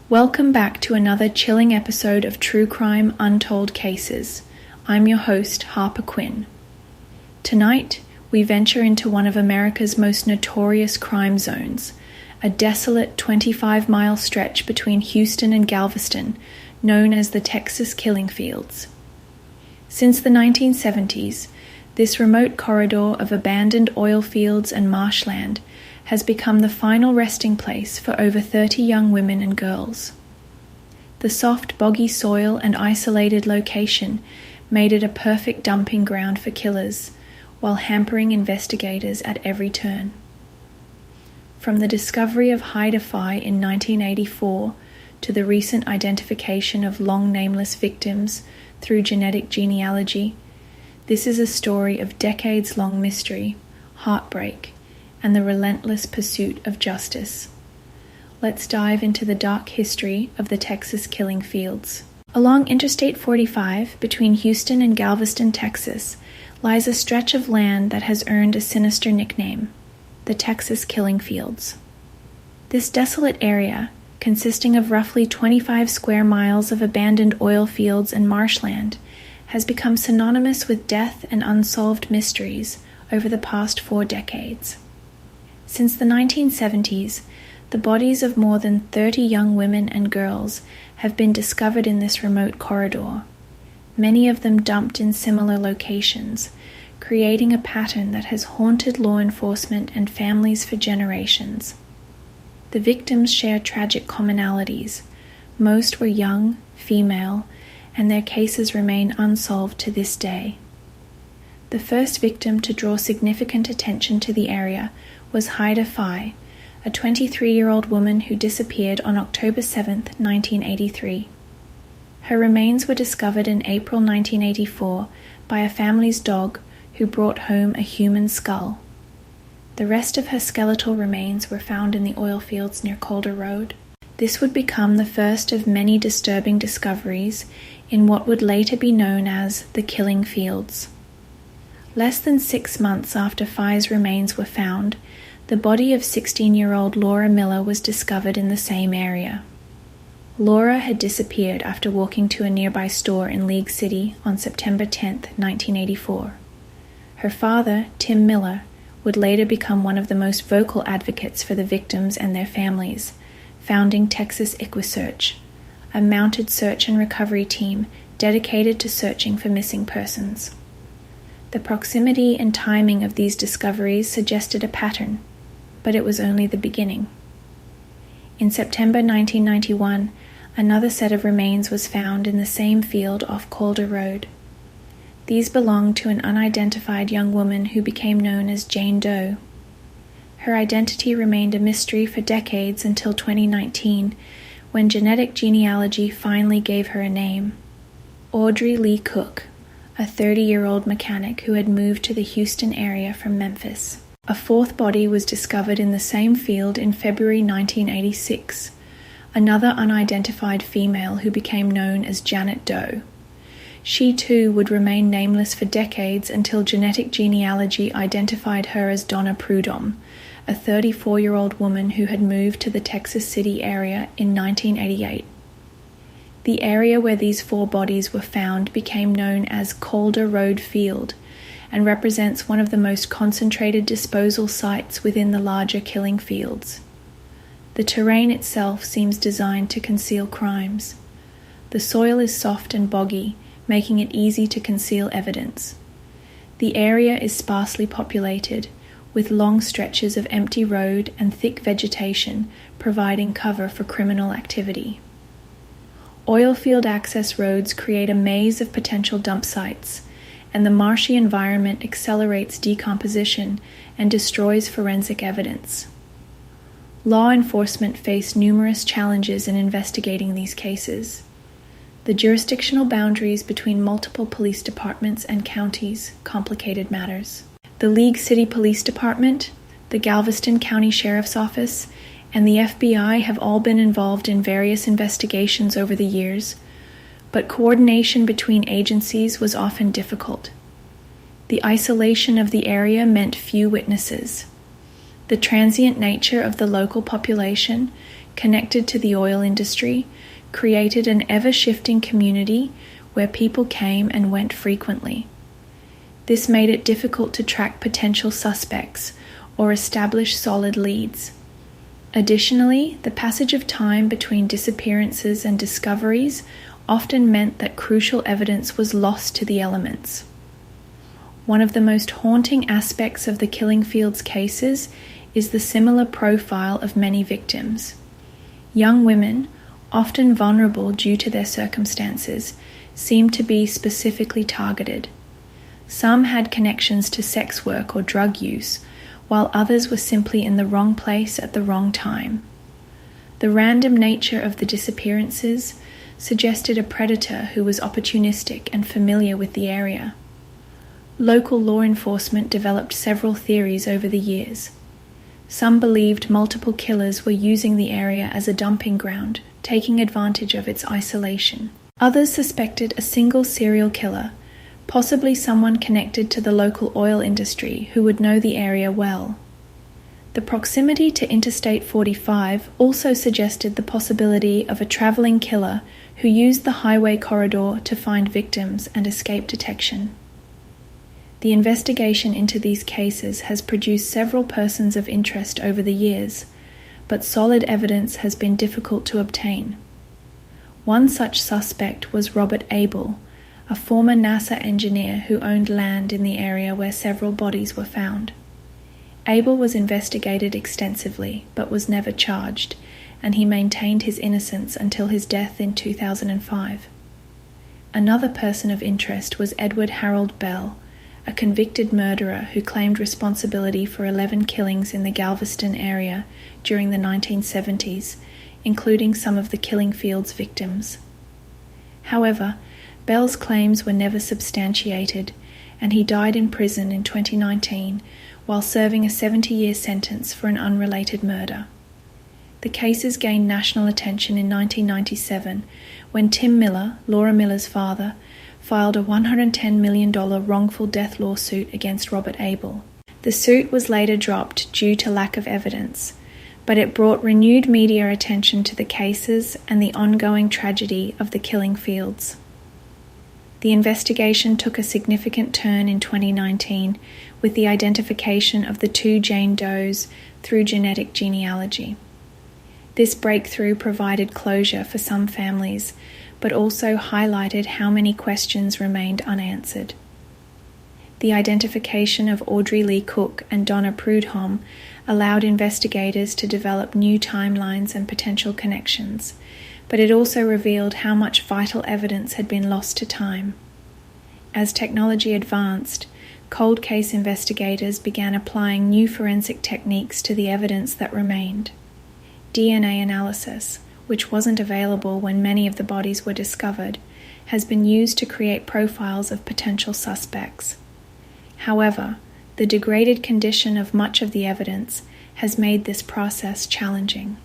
Welcome back to another chilling episode of True Crime Untold Cases. I'm your host, Harper Quinn. Tonight, we venture into one of America's most notorious crime zones, a desolate 25-mile stretch between Houston and Galveston, known as the Texas Killing Fields. Since the 1970s, this remote corridor of abandoned oil fields and marshland has become the final resting place for over 30 young women and girls. The soft, boggy soil and isolated location made it a perfect dumping ground for killers, while hampering investigators at every turn. From the discovery of Hide-A-Fi in 1984 to the recent identification of long nameless victims through genetic genealogy, this is a story of decades-long mystery, heartbreak, and the relentless pursuit of justice. Let's dive into the dark history of the Texas Killing Fields. Along Interstate 45, between Houston and Galveston, Texas, lies a stretch of land that has earned a sinister nickname, the Texas Killing Fields. This desolate area, consisting of roughly 25 square miles of abandoned oil fields and marshland, has become synonymous with death and unsolved mysteries over the past 4 decades. Since the 1970s, the bodies of more than 30 young women and girls have been discovered in this remote corridor, many of them dumped in similar locations, creating a pattern that has haunted law enforcement and families for generations. The victims share tragic commonalities. Most were young, female, and their cases remain unsolved to this day. The first victim to draw significant attention to the area was Hide-A-Fi, a 23-year-old woman who disappeared on October 7, 1983. Her remains were discovered in April 1984 by a family's dog who brought home a human skull. The rest of her skeletal remains were found in the oil fields near Calder Road. This would become the first of many disturbing discoveries in what would later be known as the Killing Fields. Less than 6 months after Fi's remains were found, the body of 16-year-old Laura Miller was discovered in the same area. Laura had disappeared after walking to a nearby store in League City on September 10, 1984. Her father, Tim Miller, would later become one of the most vocal advocates for the victims and their families, founding Texas ICWSearch, a mounted search and recovery team dedicated to searching for missing persons. The proximity and timing of these discoveries suggested a pattern, but it was only the beginning. In September 1991, another set of remains was found in the same field off Calder Road. These belonged to an unidentified young woman who became known as Jane Doe. Her identity remained a mystery for decades until 2019, when genetic genealogy finally gave her a name: Audrey Lee Cook, a 30-year-old mechanic who had moved to the Houston area from Memphis. A 4th body was discovered in the same field in February 1986, another unidentified female who became known as Janet Doe. She too would remain nameless for decades until genetic genealogy identified her as Donna Prudhomme, a 34-year-old woman who had moved to the Texas City area in 1988. The area where these 4 bodies were found became known as Calder Road Field and represents one of the most concentrated disposal sites within the larger killing fields. The terrain itself seems designed to conceal crimes. The soil is soft and boggy, making it easy to conceal evidence. The area is sparsely populated, with long stretches of empty road and thick vegetation providing cover for criminal activity. Oilfield access roads create a maze of potential dump sites, and the marshy environment accelerates decomposition and destroys forensic evidence. Law enforcement face numerous challenges in investigating these cases. The jurisdictional boundaries between multiple police departments and counties complicated matters. The League City Police Department, the Galveston County Sheriff's Office, and the FBI have all been involved in various investigations over the years, but coordination between agencies was often difficult. The isolation of the area meant few witnesses. The transient nature of the local population connected to the oil industry, created an ever-shifting community where people came and went frequently. This made it difficult to track potential suspects or establish solid leads. Additionally, the passage of time between disappearances and discoveries often meant that crucial evidence was lost to the elements. One of the most haunting aspects of the Killingfields cases is the similar profile of many victims. Young women, often vulnerable due to their circumstances, seemed to be specifically targeted. Some had connections to sex work or drug use, while others were simply in the wrong place at the wrong time. The random nature of the disappearances suggested a predator who was opportunistic and familiar with the area. Local law enforcement developed several theories over the years. Some believed multiple killers were using the area as a dumping ground, taking advantage of its isolation. Others suspected a single serial killer, possibly someone connected to the local oil industry who would know the area well. The proximity to Interstate 45 also suggested the possibility of a traveling killer who used the highway corridor to find victims and escape detection. The investigation into these cases has produced several persons of interest over the years, but solid evidence has been difficult to obtain. One such suspect was Robert Abel, a former NASA engineer who owned land in the area where several bodies were found. Abel was investigated extensively, but was never charged, and he maintained his innocence until his death in 2005. Another person of interest was Edward Harold Bell, a convicted murderer who claimed responsibility for 11 killings in the Galveston area during the 1970s, including some of the Killingfields victims. However, Bell's claims were never substantiated, and he died in prison in 2019 while serving a 70-year sentence for an unrelated murder. The cases gained national attention in 1997 when Tim Miller, Laura Miller's father, filed a $110 million wrongful death lawsuit against Robert Abel. The suit was later dropped due to lack of evidence, but it brought renewed media attention to the cases and the ongoing tragedy of the Killingfields. The investigation took a significant turn in 2019 with the identification of the 2 Jane Does through genetic genealogy. This breakthrough provided closure for some families, but also highlighted how many questions remained unanswered. The identification of Audrey Lee Cook and Donna Prudhomme allowed investigators to develop new timelines and potential connections, but it also revealed how much vital evidence had been lost to time. As technology advanced, cold case investigators began applying new forensic techniques to the evidence that remained. DNA analysis, which wasn't available when many of the bodies were discovered, has been used to create profiles of potential suspects. However, the degraded condition of much of the evidence has made this process challenging.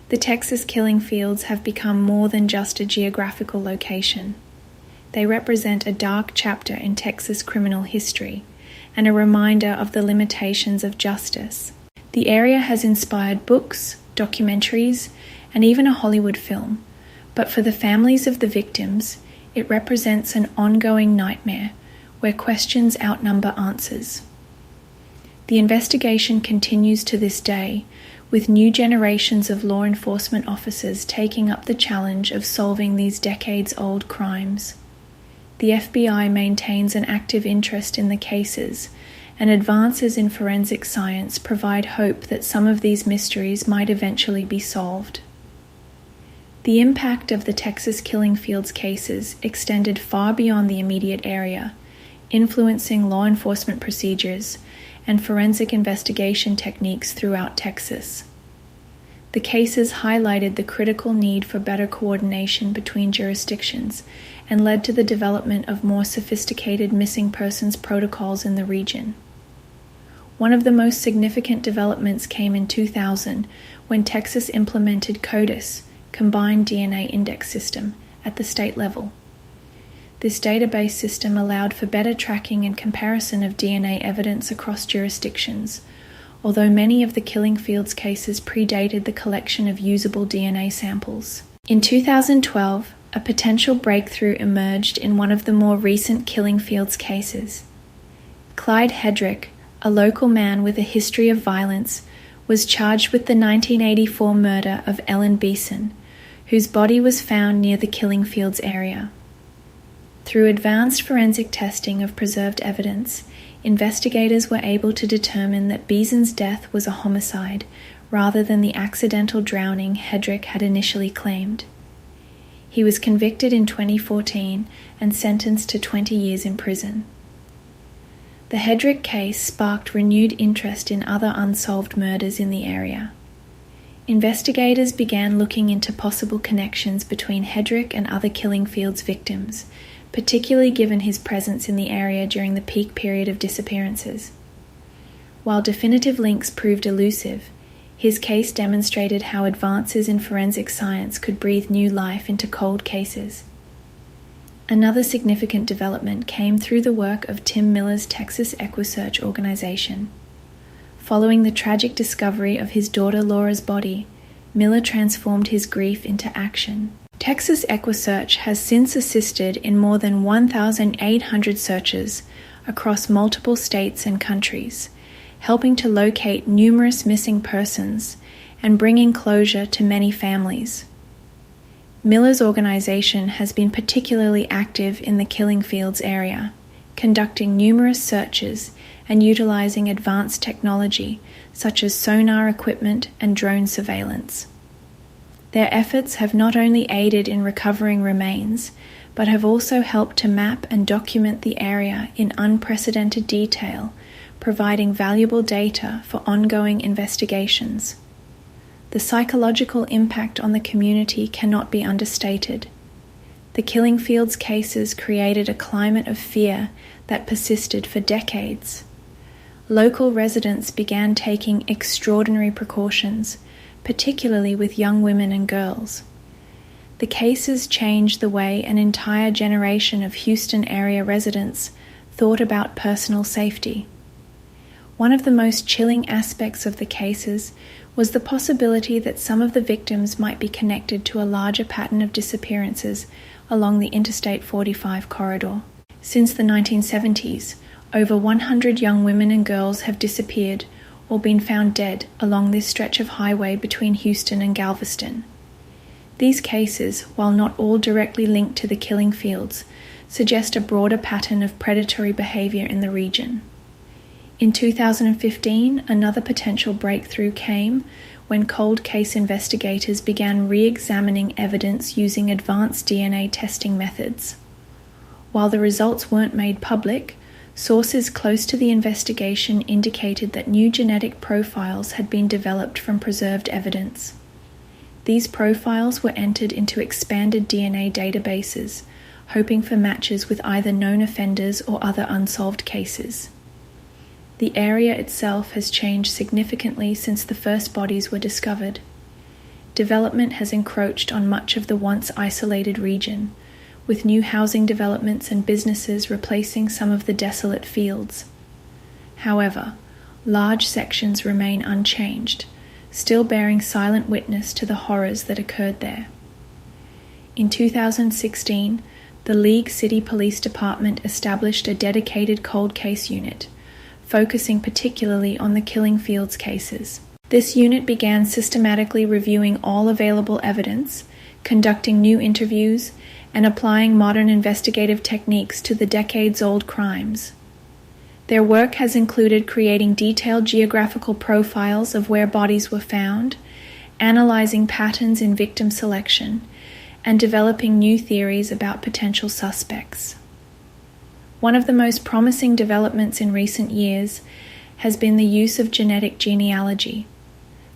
The Texas Killingfields have become more than just a geographical location. They represent a dark chapter in Texas criminal history and a reminder of the limitations of justice. The area has inspired books, documentaries, and even a Hollywood film, but for the families of the victims, it represents an ongoing nightmare where questions outnumber answers. The investigation continues to this day, with new generations of law enforcement officers taking up the challenge of solving these decades-old crimes. The FBI maintains an active interest in the cases, and advances in forensic science provide hope that some of these mysteries might eventually be solved. The impact of the Texas Killingfields cases extended far beyond the immediate area, influencing law enforcement procedures and forensic investigation techniques throughout Texas. The cases highlighted the critical need for better coordination between jurisdictions and led to the development of more sophisticated missing persons protocols in the region. One of the most significant developments came in 2000 when Texas implemented CODIS, Combined DNA Index System, at the state level. This database system allowed for better tracking and comparison of DNA evidence across jurisdictions, although many of the killing fields cases predated the collection of usable DNA samples. In 2012, a potential breakthrough emerged in one of the more recent killing fields cases. Clyde Hedrick, a local man with a history of violence, was charged with the 1984 murder of Ellen Beeson, whose body was found near the killing fields area. Through advanced forensic testing of preserved evidence, investigators were able to determine that Beeson's death was a homicide rather than the accidental drowning Hedrick had initially claimed. He was convicted in 2014 and sentenced to 20 years in prison. The Hedrick case sparked renewed interest in other unsolved murders in the area. Investigators began looking into possible connections between Hedrick and other killing fields victims, particularly given his presence in the area during the peak period of disappearances. While definitive links proved elusive, his case demonstrated how advances in forensic science could breathe new life into cold cases. Another significant development came through the work of Tim Miller's Texas EquiSearch organization. Following the tragic discovery of his daughter Laura's body, Miller transformed his grief into action. Texas EquiSearch has since assisted in more than 1,800 searches across multiple states and countries, helping to locate numerous missing persons and bringing closure to many families. Miller's organization has been particularly active in the killing fields area, conducting numerous searches and utilizing advanced technology such as sonar equipment and drone surveillance. Their efforts have not only aided in recovering remains, but have also helped to map and document the area in unprecedented detail, providing valuable data for ongoing investigations. The psychological impact on the community cannot be understated. The killing fields cases created a climate of fear that persisted for decades. Local residents began taking extraordinary precautions, particularly with young women and girls. The cases changed the way an entire generation of Houston area residents thought about personal safety. One of the most chilling aspects of the cases was the possibility that some of the victims might be connected to a larger pattern of disappearances along the Interstate 45 corridor. Since the 1970s, over 100 young women and girls have disappeared or been found dead along this stretch of highway between Houston and Galveston. These cases, while not all directly linked to the killing fields, suggest a broader pattern of predatory behavior in the region. In 2015, another potential breakthrough came when cold case investigators began re-examining evidence using advanced DNA testing methods. While the results weren't made public, sources close to the investigation indicated that new genetic profiles had been developed from preserved evidence. These profiles were entered into expanded DNA databases, hoping for matches with either known offenders or other unsolved cases. The area itself has changed significantly since the first bodies were discovered. Development has encroached on much of the once isolated region, with new housing developments and businesses replacing some of the desolate fields. However, large sections remain unchanged, still bearing silent witness to the horrors that occurred there. In 2016, the League City Police Department established a dedicated cold case unit, focusing particularly on the killing fields cases. This unit began systematically reviewing all available evidence, conducting new interviews, and applying modern investigative techniques to the decades-old crimes. Their work has included creating detailed geographical profiles of where bodies were found, analyzing patterns in victim selection, and developing new theories about potential suspects. One of the most promising developments in recent years has been the use of genetic genealogy,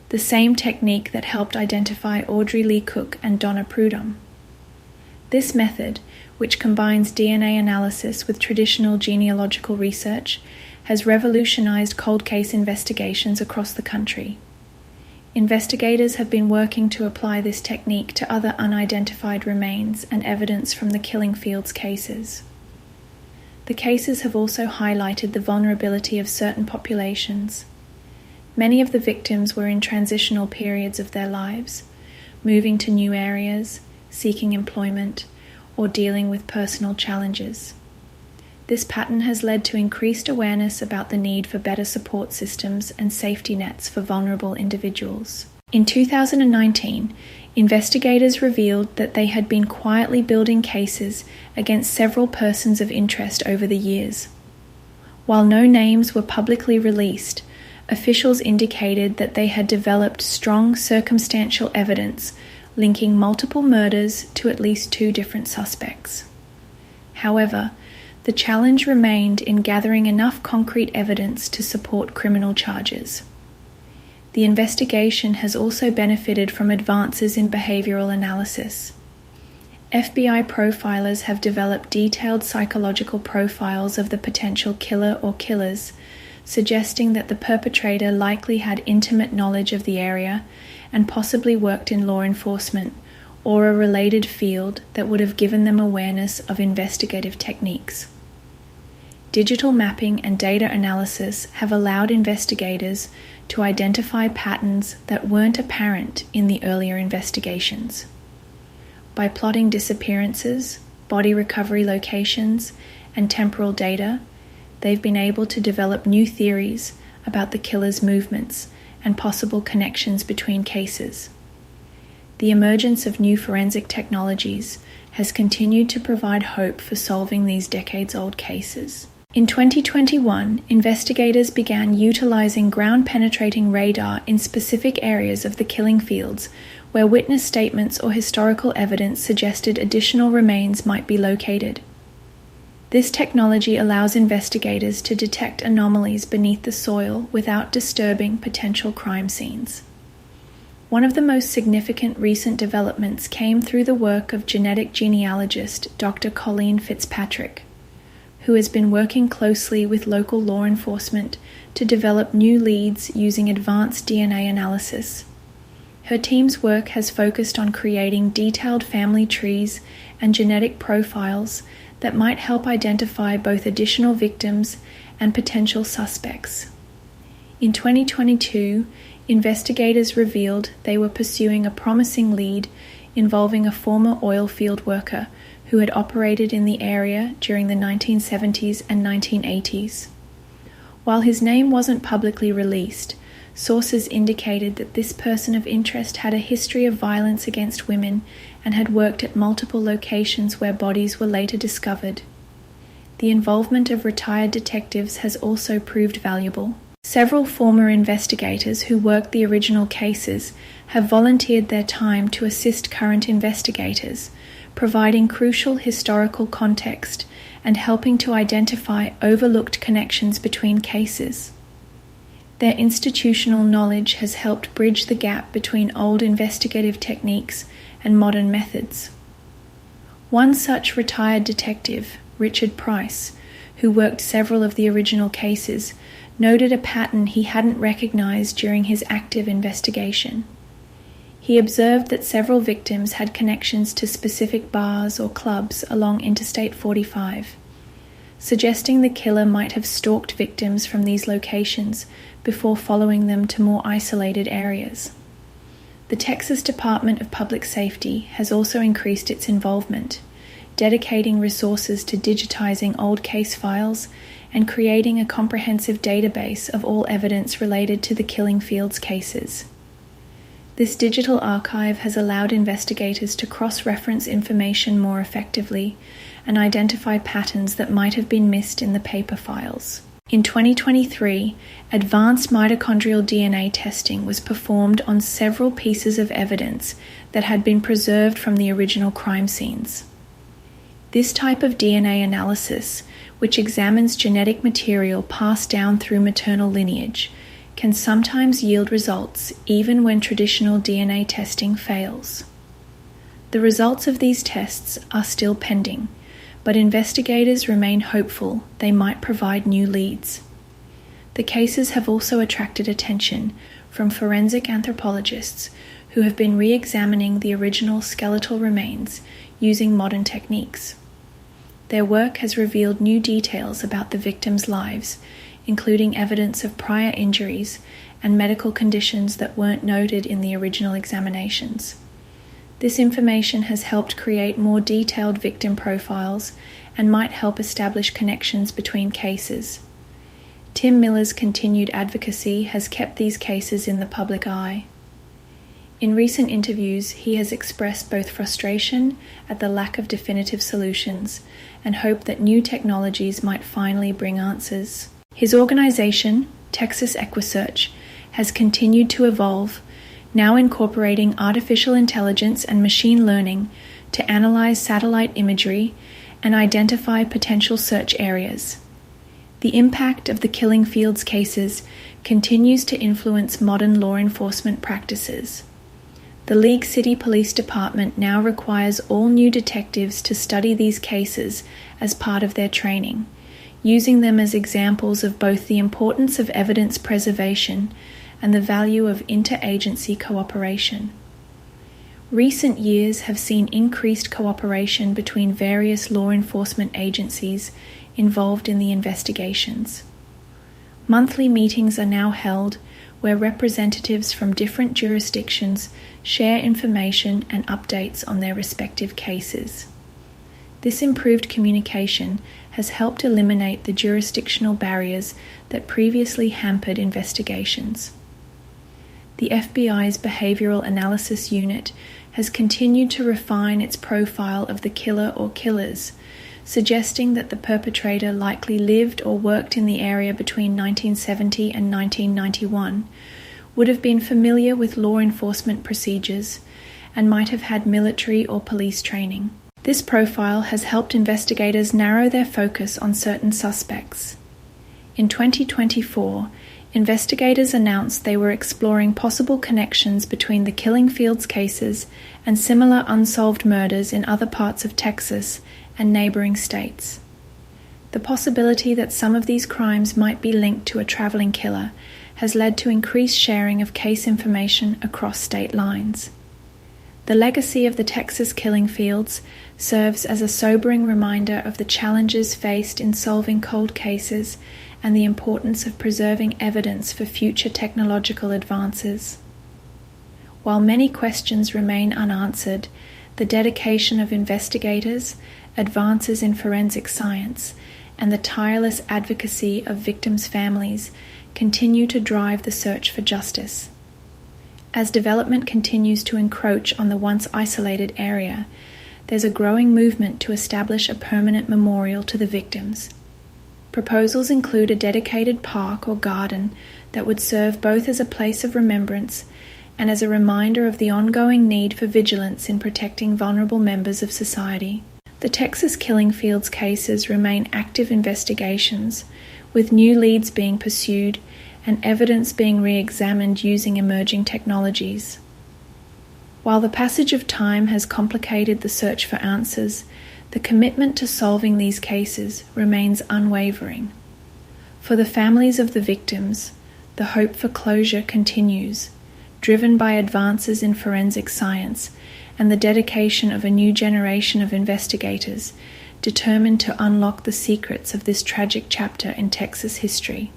the same technique that helped identify Audrey Lee Cook and Donna Prudhomme. This method, which combines DNA analysis with traditional genealogical research, has revolutionized cold case investigations across the country. Investigators have been working to apply this technique to other unidentified remains and evidence from the killing fields cases. The cases have also highlighted the vulnerability of certain populations. Many of the victims were in transitional periods of their lives, moving to new areas, seeking employment, or dealing with personal challenges. This pattern has led to increased awareness about the need for better support systems and safety nets for vulnerable individuals. In 2019, investigators revealed that they had been quietly building cases against several persons of interest over the years. While no names were publicly released, officials indicated that they had developed strong circumstantial evidence linking multiple murders to at least 2 different suspects. However, the challenge remained in gathering enough concrete evidence to support criminal charges. The investigation has also benefited from advances in behavioral analysis. FBI profilers have developed detailed psychological profiles of the potential killer or killers, suggesting that the perpetrator likely had intimate knowledge of the area and possibly worked in law enforcement or a related field that would have given them awareness of investigative techniques. Digital mapping and data analysis have allowed investigators to identify patterns that weren't apparent in the earlier investigations. By plotting disappearances, body recovery locations, and temporal data, they've been able to develop new theories about the killer's movements and possible connections between cases. The emergence of new forensic technologies has continued to provide hope for solving these decades-old cases. In 2021, investigators began utilizing ground-penetrating radar in specific areas of the killing fields where witness statements or historical evidence suggested additional remains might be located. This technology allows investigators to detect anomalies beneath the soil without disturbing potential crime scenes. One of the most significant recent developments came through the work of genetic genealogist Dr. Colleen Fitzpatrick, who has been working closely with local law enforcement to develop new leads using advanced DNA analysis. Her team's work has focused on creating detailed family trees and genetic profiles that might help identify both additional victims and potential suspects. In 2022, investigators revealed they were pursuing a promising lead involving a former oil field worker who had operated in the area during the 1970s and 1980s. While his name wasn't publicly released, sources indicated that this person of interest had a history of violence against women and had worked at multiple locations where bodies were later discovered. The involvement of retired detectives has also proved valuable. Several former investigators who worked the original cases have volunteered their time to assist current investigators, providing crucial historical context and helping to identify overlooked connections between cases. Their institutional knowledge has helped bridge the gap between old investigative techniques and modern methods. One such retired detective, Richard Price, who worked several of the original cases, noted a pattern he hadn't recognized during his active investigation. He observed that several victims had connections to specific bars or clubs along Interstate 45, suggesting the killer might have stalked victims from these locations before following them to more isolated areas. The Texas Department of Public Safety has also increased its involvement, dedicating resources to digitizing old case files and creating a comprehensive database of all evidence related to the killing fields cases. This digital archive has allowed investigators to cross-reference information more effectively and identify patterns that might have been missed in the paper files. In 2023, advanced mitochondrial DNA testing was performed on several pieces of evidence that had been preserved from the original crime scenes. This type of DNA analysis, which examines genetic material passed down through maternal lineage, can sometimes yield results even when traditional DNA testing fails. The results of these tests are still pending, but investigators remain hopeful they might provide new leads. The cases have also attracted attention from forensic anthropologists who have been re-examining the original skeletal remains using modern techniques. Their work has revealed new details about the victims' lives, including evidence of prior injuries and medical conditions that weren't noted in the original examinations. This information has helped create more detailed victim profiles and might help establish connections between cases. Tim Miller's continued advocacy has kept these cases in the public eye. In recent interviews, he has expressed both frustration at the lack of definitive solutions and hope that new technologies might finally bring answers. His organization, Texas EquiSearch, has continued to evolve, now incorporating artificial intelligence and machine learning to analyze satellite imagery and identify potential search areas. The impact of the Killing Fields cases continues to influence modern law enforcement practices. The League City Police Department now requires all new detectives to study these cases as part of their training, using them as examples of both the importance of evidence preservation and the value of interagency cooperation. Recent years have seen increased cooperation between various law enforcement agencies involved in the investigations. Monthly meetings are now held where representatives from different jurisdictions share information and updates on their respective cases. This improved communication has helped eliminate the jurisdictional barriers that previously hampered investigations. The FBI's Behavioral Analysis Unit has continued to refine its profile of the killer or killers, suggesting that the perpetrator likely lived or worked in the area between 1970 and 1991, would have been familiar with law enforcement procedures, and might have had military or police training. This profile has helped investigators narrow their focus on certain suspects. In 2024, investigators announced they were exploring possible connections between the Killing Fields cases and similar unsolved murders in other parts of Texas and neighboring states. The possibility that some of these crimes might be linked to a traveling killer has led to increased sharing of case information across state lines. The legacy of the Texas Killing Fields serves as a sobering reminder of the challenges faced in solving cold cases and the importance of preserving evidence for future technological advances. While many questions remain unanswered, the dedication of investigators, advances in forensic science, and the tireless advocacy of victims' families continue to drive the search for justice. As development continues to encroach on the once isolated area, there's a growing movement to establish a permanent memorial to the victims. Proposals include a dedicated park or garden that would serve both as a place of remembrance and as a reminder of the ongoing need for vigilance in protecting vulnerable members of society. The Texas Killing Fields cases remain active investigations, with new leads being pursued and evidence being re-examined using emerging technologies. While the passage of time has complicated the search for answers, the commitment to solving these cases remains unwavering. For the families of the victims, the hope for closure continues, driven by advances in forensic science and the dedication of a new generation of investigators determined to unlock the secrets of this tragic chapter in Texas history.